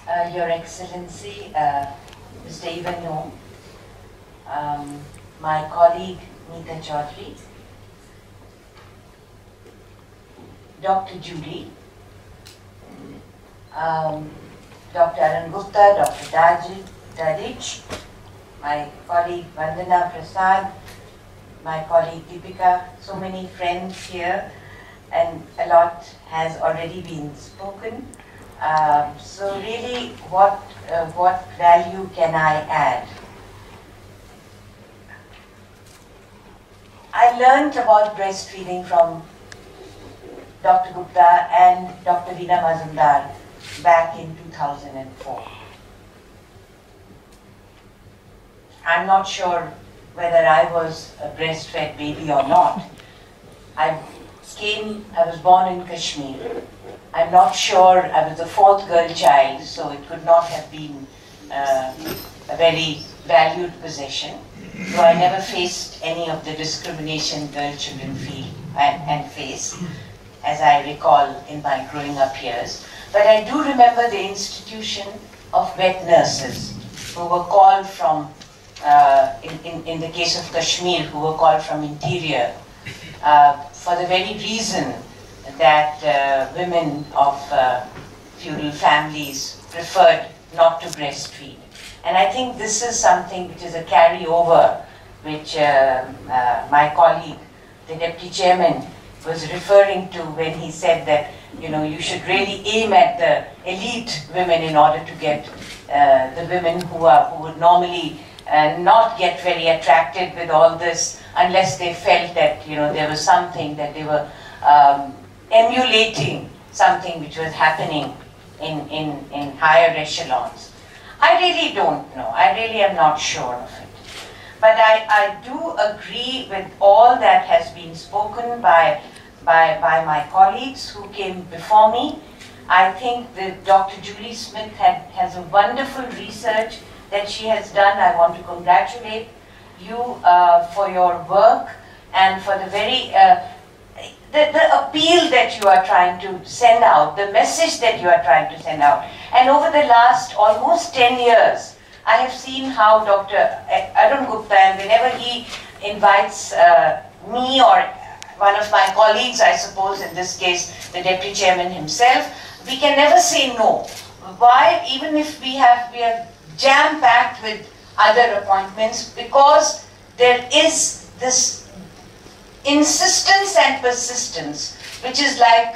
Your Excellency, Mr. Ivan, my colleague Neeta Chaudhary, Dr. Julie, Dr. Arun Gupta, Dr. Dadich, my colleague Vandana Prasad, my colleague Deepika, so many friends here, and a lot has already been spoken. So really, what value can I add? I learned about breastfeeding from Dr. Gupta and Dr. Veena Mazumdar back in 2004. I'm not sure whether I was a breastfed baby or not. I was born in Kashmir. I'm not sure, I was the fourth girl child, so it could not have been a very valued possession. So I never faced any of the discrimination girl children feel and face, as I recall in my growing up years. But I do remember the institution of wet nurses who were called from, in the case of Kashmir, who were called from interior, for the very reason that women of feudal families preferred not to breastfeed. And I think this is something which is a carryover, which my colleague, the Deputy Chairman, was referring to when he said that, you know, you should really aim at the elite women in order to get the women who would normally not get very attracted with all this unless they felt that, you know, there was something that they were emulating, something which was happening in higher echelons. I really don't know. I really am not sure of it. But I do agree with all that has been spoken by my colleagues who came before me. I think that Dr. Julie Smith has a wonderful research that she has done. I want to congratulate you for your work and for the very the appeal that you are trying to send out, the message that you are trying to send out. And over the last almost 10 years, I have seen how Dr. Arun Gupta, and whenever he invites me or one of my colleagues, I suppose in this case the Deputy Chairman himself, we can never say no. Why? Even if we are jam-packed with other appointments, because there is this insistence and persistence, which is like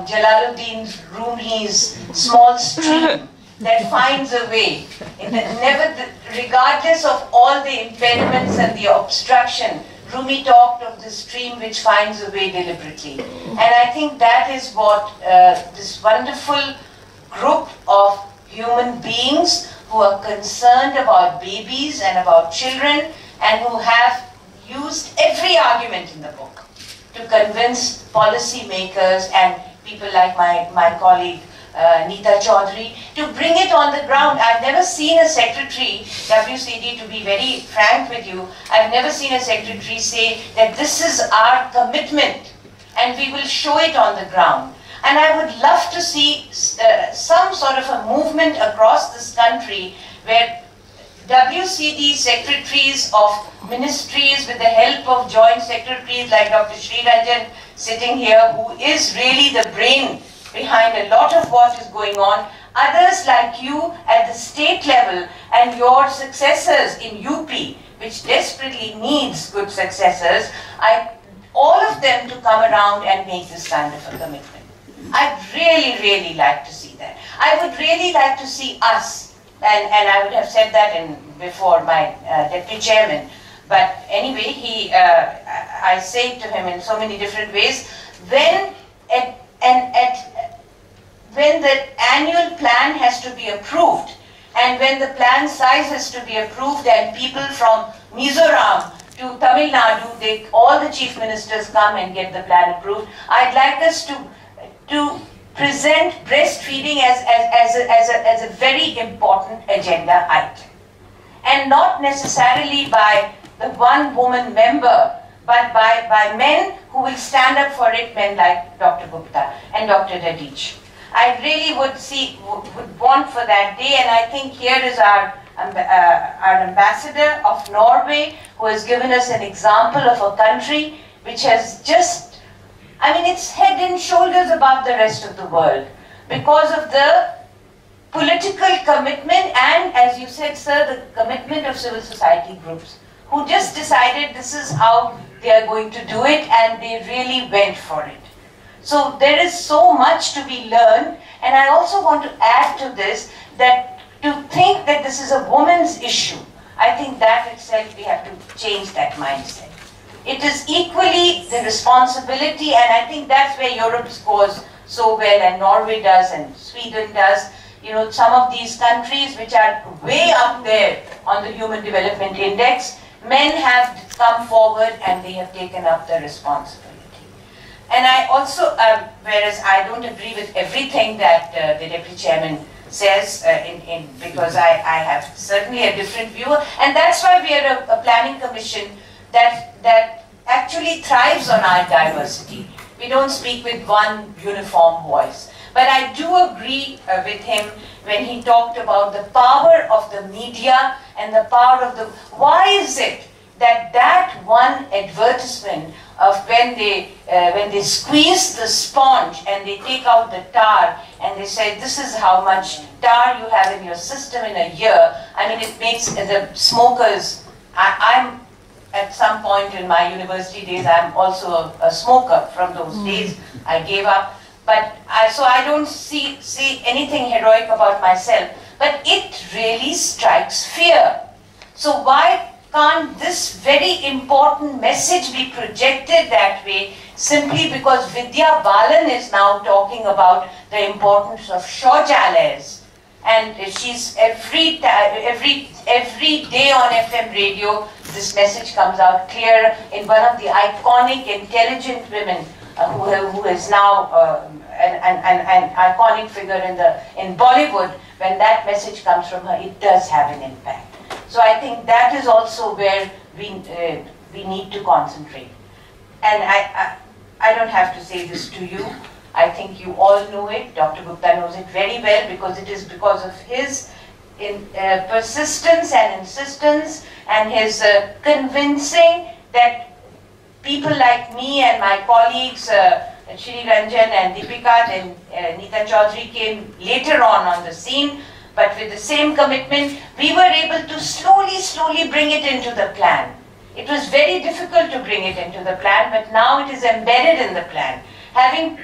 Jalaluddin Rumi's small stream that finds a way. Regardless of all the impediments and the obstruction, Rumi talked of the stream which finds a way deliberately. And I think that is what this wonderful group of human beings who are concerned about babies and about children and who have used every argument in the book to convince policy makers and people like my colleague Neeta Chaudhary to bring it on the ground. I've never seen a secretary, WCD, to be very frank with you, I've never seen a secretary say that this is our commitment and we will show it on the ground. And I would love to see some sort of a movement across this country where WCD secretaries of ministries, with the help of joint secretaries like Dr. Sri Ranjan sitting here, who is really the brain behind a lot of what is going on, others like you at the state level and your successors in UP, which desperately needs good successors, all of them to come around and make this kind of a commitment. I'd really, really like to see that. I would really like to see us, and I would have said that before my Deputy Chairman, but anyway, I say to him in so many different ways, when the annual plan has to be approved, and when the plan size has to be approved, and people from Mizoram to Tamil Nadu, all the chief ministers come and get the plan approved, I'd like us to present breastfeeding as a very important agenda item. And not necessarily by the one woman member, but by men who will stand up for it, men like Dr. Gupta and Dr. Dadich. I really would want for that day, and I think here is our ambassador of Norway, who has given us an example of a country which has just, I mean, it's head and shoulders above the rest of the world because of the political commitment and, as you said, sir, the commitment of civil society groups who just decided this is how they are going to do it, and they really went for it. So there is so much to be learned, and I also want to add to this that to think that this is a woman's issue, I think that itself we have to change that mindset. It is equally the responsibility, and I think that's where Europe scores so well, and Norway does, and Sweden does. You know, some of these countries which are way up there on the Human Development Index, men have come forward and they have taken up the responsibility. And I also, whereas I don't agree with everything that the Deputy Chairman says, because I have certainly a different view, and that's why we are a planning commission that actually thrives on our diversity. We don't speak with one uniform voice. But I do agree with him when he talked about the power of the media and the power of the... Why is it that that one advertisement of when they squeeze the sponge and they take out the tar and they say, this is how much tar you have in your system in a year, I mean, it makes the smokers... I'm at some point in my university days, I'm also a smoker from those days. I gave up. But so I don't see anything heroic about myself. But it really strikes fear. So why can't this very important message be projected that way, simply because Vidya Balan is now talking about the importance of shauchalayas. And she's every day on FM radio, this message comes out clear in one of the iconic, intelligent women who is now an iconic figure in Bollywood. When that message comes from her, it does have an impact. So I think that is also where we need to concentrate. And I don't have to say this to you. I think you all know it. Dr. Gupta knows it very well, because it is because of his persistence and insistence and his convincing that people like me and my colleagues, Shri Ranjan and Deepika and Neeta Chaudhary came later on the scene, but with the same commitment, we were able to slowly bring it into the plan. It was very difficult to bring it into the plan, but now it is embedded in the plan. Having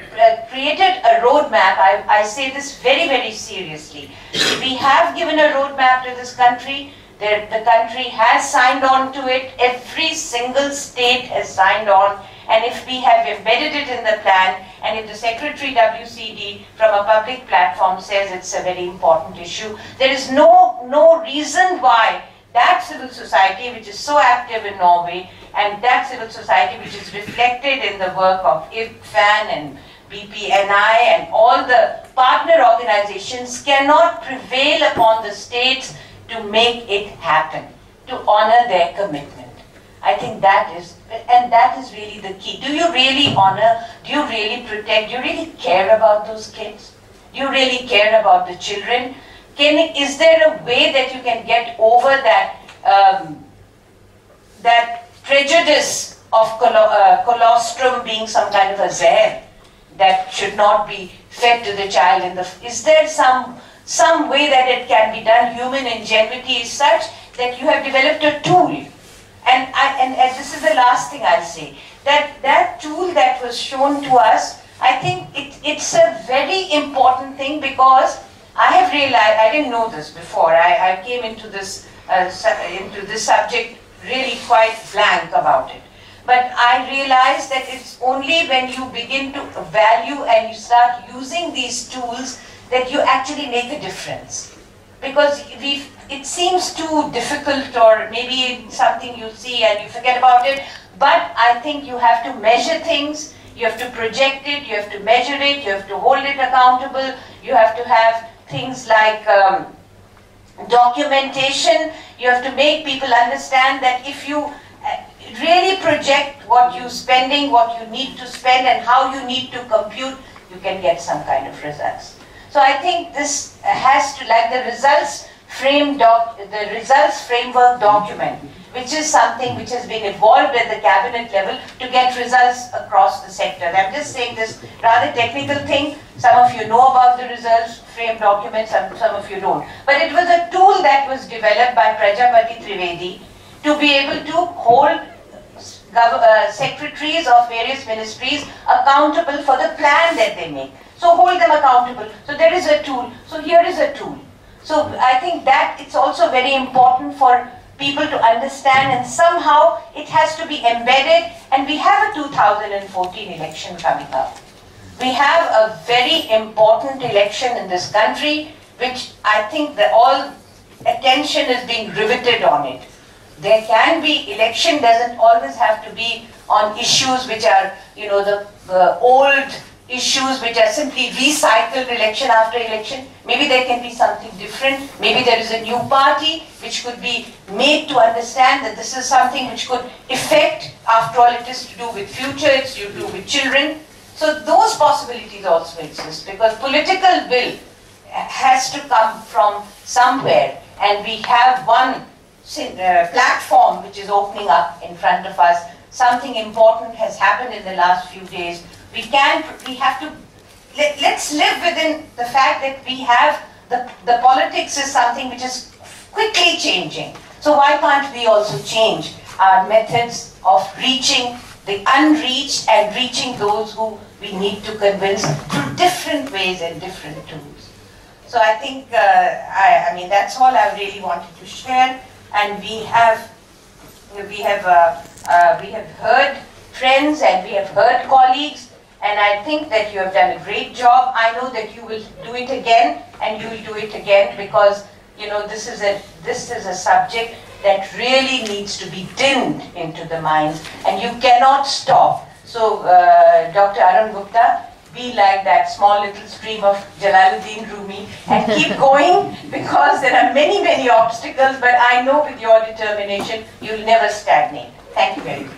created a roadmap, I say this very seriously. We have given a roadmap to this country. The country has signed on to it. Every single state has signed on. And if we have embedded it in the plan, and if the Secretary WCD from a public platform says it's a very important issue, there is no reason why that civil society, which is so active in Norway, and that civil society which is reflected in the work of IFFAN and BPNI and all the partner organizations, cannot prevail upon the states to make it happen, to honor their commitment. I think that is really the key. Do you really honor? Do you really protect? Do you really care about those kids? Do you really care about the children? Is there a way that you can get over that that prejudice of colostrum being some kind of a zehar that should not be fed to the child is there some way that it can be done? Human ingenuity is such that you have developed a tool. And this is the last thing I'll say, that tool that was shown to us, I think it's a very important thing, because I have realized, I didn't know this before, I came into this subject really quite blank about it. But I realized that it's only when you begin to value and you start using these tools that you actually make a difference. Because it seems too difficult, or maybe something you see and you forget about it, but I think you have to measure things, you have to project it, you have to measure it, you have to hold it accountable, you have to have things like documentation, you have to make people understand that if you really project what you're spending, what you need to spend and how you need to compute, you can get some kind of results. So I think this has to, like the results framework document, which is something which has been evolved at the cabinet level to get results across the sector. I'm just saying this rather technical thing. Some of you know about the results frame document, some of you don't. But it was a tool that was developed by Prajapati Trivedi to be able to hold secretaries of various ministries accountable for the plan that they make. So hold them accountable. So there is a tool. So here is a tool. So I think that it's also very important for people to understand, and somehow it has to be embedded. And we have a 2014 election coming up. We have a very important election in this country, which I think that all attention is being riveted on it. There can be, election doesn't always have to be on issues which are, you know, the old issues which are simply recycled election after election. Maybe there can be something different. Maybe there is a new party which could be made to understand that this is something which could affect, after all it is to do with future, it's to do with children. So those possibilities also exist, because political will has to come from somewhere, and we have one platform which is opening up in front of us. Something important has happened in the last few days. Let's live within the fact that we have, the politics is something which is quickly changing. So why can't we also change our methods of reaching the unreached and reaching those who we need to convince through different ways and different tools. So I think, I mean, that's all I really wanted to share. And we have heard friends and we have heard colleagues, and I think that you have done a great job. I know that you will do it again, and you will do it again, because, you know, this is a subject that really needs to be dinned into the minds, and you cannot stop. So, Dr. Arun Gupta, be like that small little stream of Jalaluddin Rumi and keep going, because there are many, many obstacles, but I know with your determination, you'll never stagnate. Thank you very much.